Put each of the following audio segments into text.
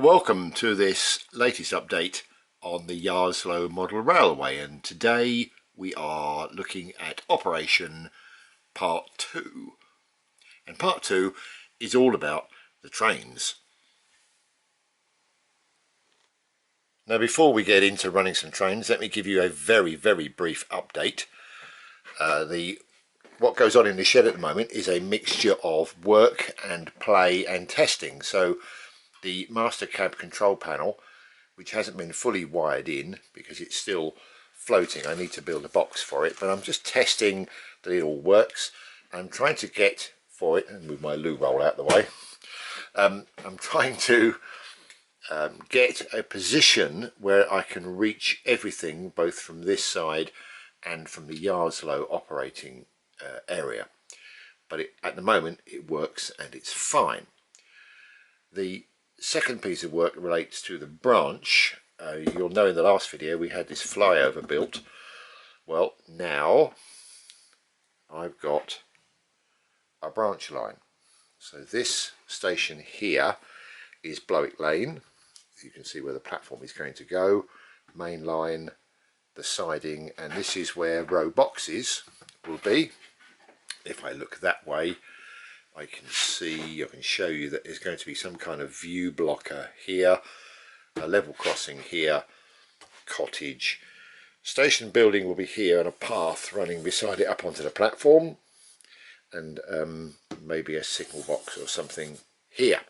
Welcome to this latest update on the Yarslow model railway, and today we are looking at operation part 2, and part 2 is all about the trains. Now before we get into running some trains, let me give you a very brief update. What goes on in the shed at the moment is a mixture of work and play and testing. So the master cab control panel, which hasn't been fully wired in because it's still floating, I need to build a box for it, but I'm just testing that it all works. I'm trying to get for it, and move my loo roll out of the way, I'm trying to get a position where I can reach everything both from this side and from the Yarslow operating area, but at the moment it works and it's fine. The second piece of work relates to the branch. You'll know in the last video we had this flyover built. Well, now I've got a branch line. So this station here is Blowick Lane. You can see where the platform is going to go, main line, the siding, and this is where row boxes will be. If I look that way, I can show you that there's going to be some kind of view blocker here, a level crossing here, cottage, station building will be here, and a path running beside it up onto the platform, and maybe a signal box or something here.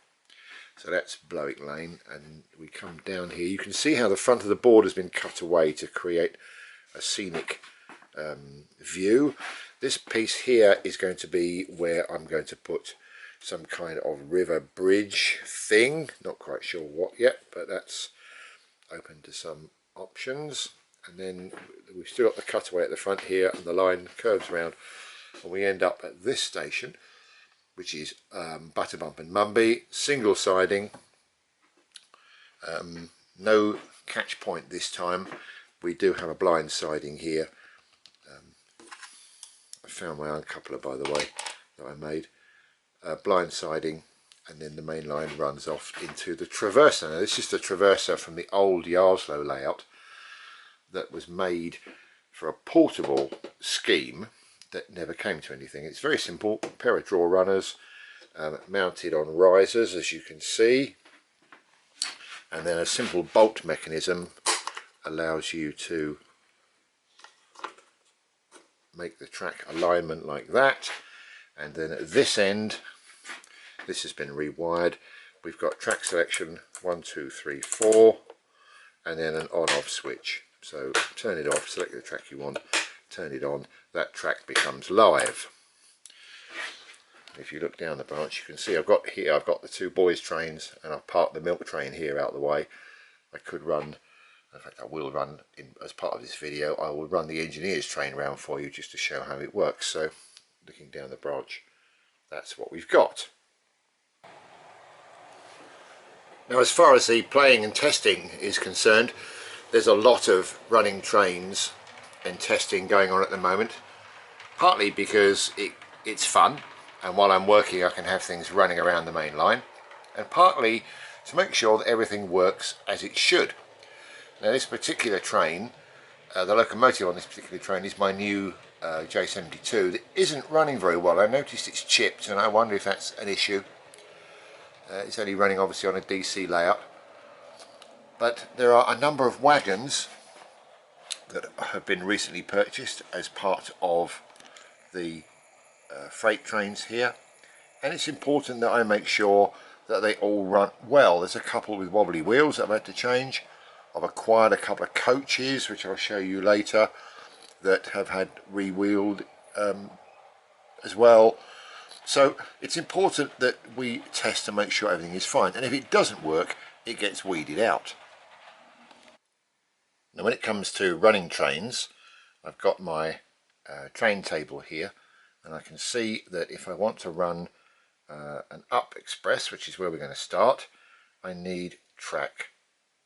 So that's Blowick Lane, and we come down here. You can see how the front of the board has been cut away to create a scenic view. This piece here is going to be where I'm going to put some kind of river bridge thing. Not quite sure what yet, but that's open to some options. And then we've still got the cutaway at the front here, and the line curves around, and we end up at this station, which is Butterbump and Mumby, single siding, no catch point this time. We do have a blind siding here. I found my own coupler, by the way, that I made. Blind siding, and then the main line runs off into the traverser. Now this is the traverser from the old Yarslow layout that was made for a portable scheme that never came to anything. It's very simple, a pair of draw runners mounted on risers, as you can see, and then a simple bolt mechanism allows you to make the track alignment like that. And then at this end, this has been rewired. We've got track selection 1, 2, 3, 4, and then an on-off switch. So turn it off, select the track you want, turn it on, that track becomes live. If you look down the branch, you can see I've got the two boys trains, and I've parked the milk train here out of the way. I could run, in fact I will run, as part of this video, I will run the engineers train around for you just to show how it works. So looking down the branch, that's what we've got. Now as far as the playing and testing is concerned, there's a lot of running trains and testing going on at the moment, partly because it's fun, and while I'm working I can have things running around the main line, and partly to make sure that everything works as it should. Now this particular train, the locomotive on this particular train is my new J72 that isn't running very well. I noticed it's chipped, and I wonder if that's an issue. It's only running obviously on a DC layout, but there are a number of wagons that have been recently purchased as part of the freight trains here, and it's important that I make sure that they all run well. There's a couple with wobbly wheels that I've had to change. I've acquired a couple of coaches, which I'll show you later, that have had re-wheeled as well. So it's important that we test to make sure everything is fine, and if it doesn't work, it gets weeded out. Now when it comes to running trains, I've got my train table here, and I can see that if I want to run an up express, which is where we're going to start, I need track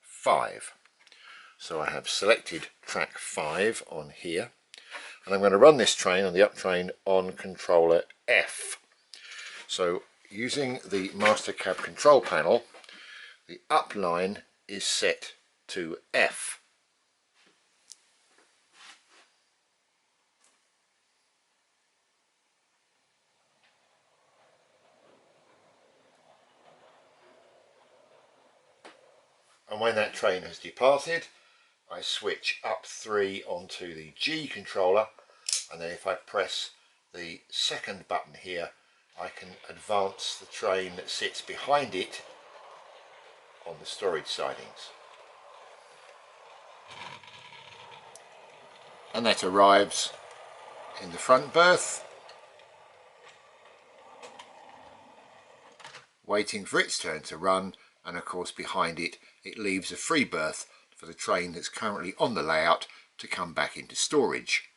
5. So I have selected track 5 on here, and I'm going to run this train on the up train on controller F. So using the master cab control panel, the up line is set to F. And when that train has departed, I switch up 3 onto the G controller, and then if I press the second button here, I can advance the train that sits behind it on the storage sidings. And that arrives in the front berth, waiting for its turn to run, and of course behind it, it leaves a free berth for the train that's currently on the layout to come back into storage.